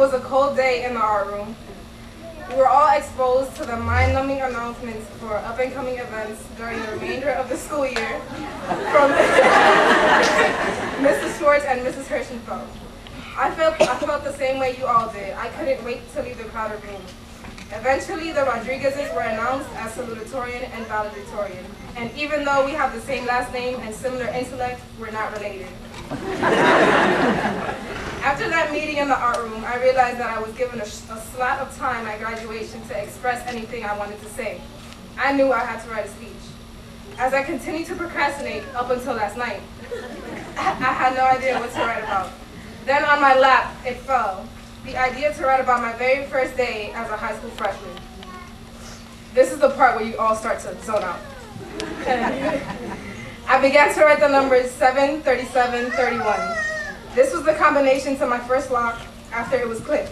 was a cold day in the art room. We were all exposed to the mind-numbing announcements for up-and-coming events during the remainder of the school year from Mrs. Schwartz and Mrs. Hirschenfeld. I felt the same way you all did. I couldn't wait to leave the crowded room. Eventually, the Rodriguezes were announced as salutatorian and valedictorian. And even though we have the same last name and similar intellect, we're not related. After that meeting in the art room, I realized that I was given a slot of time at graduation to express anything I wanted to say. I knew I had to write a speech. As I continued to procrastinate up until last night, I had no idea what to write about. Then on my lap, it fell. The idea to write about my very first day as a high school freshman. This is the part where you all start to zone out. I began to write the numbers 7, 37, 31. This was the combination to my first lock after it was clipped.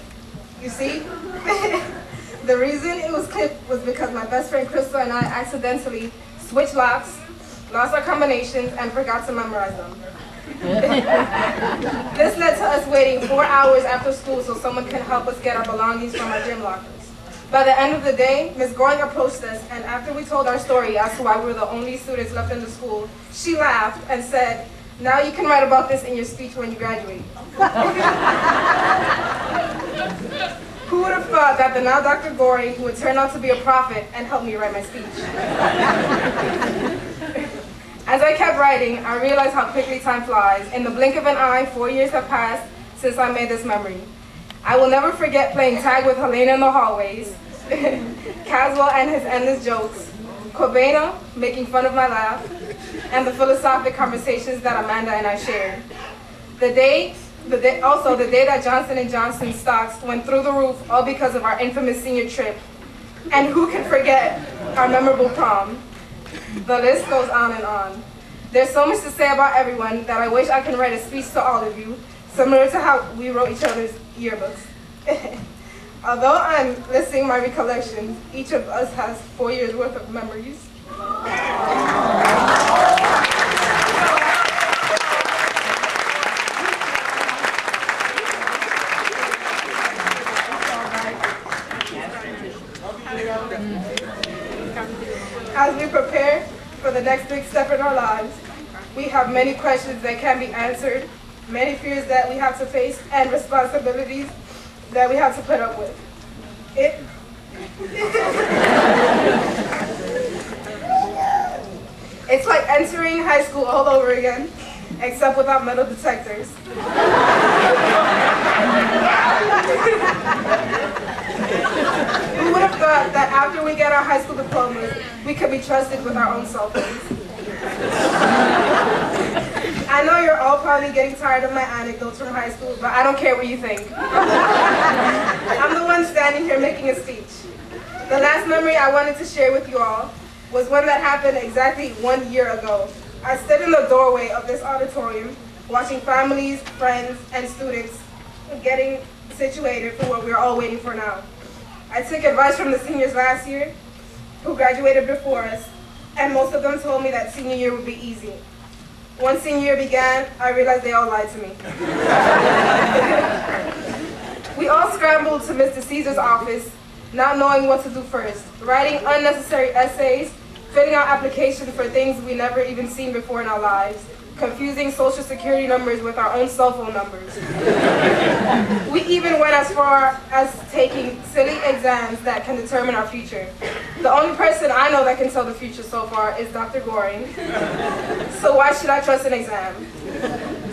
You see? The reason it was clipped was because my best friend Crystal and I accidentally switched locks, lost our combinations, and forgot to memorize them. This led to us waiting 4 hours after school so someone can help us get our belongings from our gym lockers. By the end of the day, Ms. Goring approached us, and after we told our story as to why we were the only students left in the school, she laughed and said, "Now you can write about this in your speech when you graduate." Who would have thought that the now Dr. Goring would turn out to be a prophet and help me write my speech? As I kept writing, I realized how quickly time flies. In the blink of an eye, 4 years have passed since I made this memory. I will never forget playing tag with Helena in the hallways, Caswell and his endless jokes, Corbena making fun of my laugh, and the philosophic conversations that Amanda and I shared. The day that Johnson & Johnson stocks went through the roof, all because of our infamous senior trip. And who can forget our memorable prom? The list goes on and on. There's so much to say about everyone that I wish I can write a speech to all of you, similar to how we wrote each other's yearbooks. Although I'm listing my recollections, each of us has 4 years worth of memories. As we prepare for the next big step in our lives, we have many questions that can be answered, many fears that we have to face, and responsibilities that we have to put up with. It's like entering high school all over again, except without metal detectors. Who would have thought that after we get our high school diplomas, we could be trusted with our own cell phones? I know you're all probably getting tired of my anecdotes from high school, but I don't care what you think. I'm the one standing here making a speech. The last memory I wanted to share with you all was one that happened exactly 1 year ago. I stood in the doorway of this auditorium, watching families, friends, and students getting situated for what we're all waiting for now. I took advice from the seniors last year, who graduated before us, and most of them told me that senior year would be easy. Once senior year began, I realized they all lied to me. We all scrambled to Mr. Caesar's office, not knowing what to do first, writing unnecessary essays, filling out applications for things we never even seen before in our lives, confusing social security numbers with our own cell phone numbers. We even went as far as taking silly exams that can determine our future. The only person I know that can tell the future so far is Dr. Goring. So why should I trust an exam?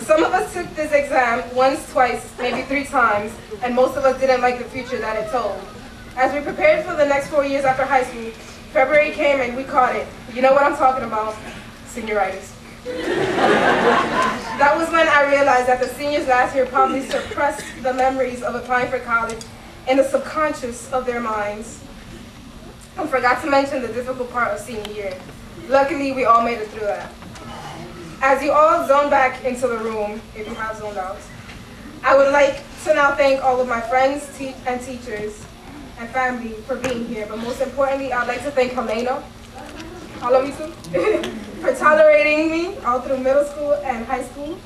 Some of us took this exam once, twice, maybe 3 times, and most of us didn't like the future that it told. As we prepared for the next 4 years after high school, February came and we caught it. You know what I'm talking about, senioritis. That was when I realized that the seniors last year probably suppressed the memories of applying for college in the subconscious of their minds. I forgot to mention the difficult part of senior year. Luckily, we all made it through that. As you all zone back into the room, if you have zoned out, I would like to now thank all of my friends and teachers and family for being here, but most importantly, I'd like to thank Helena, all of you too, for tolerating me all through middle school and high school,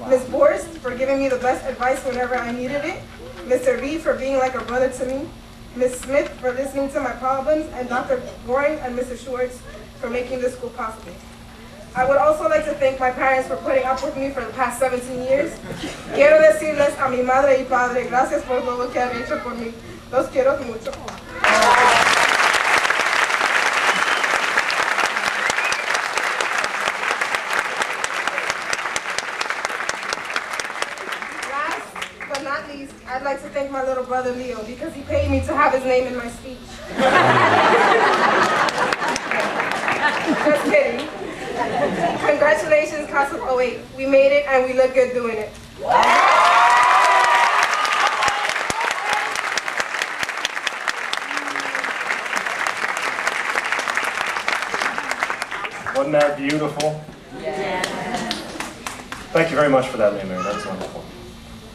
Ms. Borst for giving me the best advice whenever I needed it, Mr. V for being like a brother to me, Ms. Smith for listening to my problems, and Dr. Goring and Mr. Schwartz for making this school possible. I would also like to thank my parents for putting up with me for the past 17 years. Quiero decirles a mi madre y padre, gracias por todo lo que han hecho por mí. Los quiero mucho. Last but not least, I'd like to thank my little brother Leo because he paid me to have his name in my speech. Just kidding. Congratulations, class of '08. We made it and we look good doing it. Wasn't that beautiful? Yeah. Thank you very much for that, Leah. That's wonderful.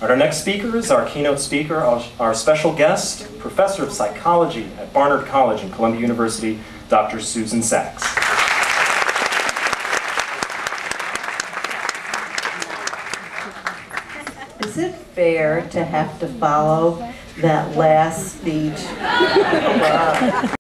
Our next speaker is our keynote speaker, our special guest, Professor of Psychology at Barnard College and Columbia University, Dr. Susan Sachs. Is it fair to have to follow that last speech?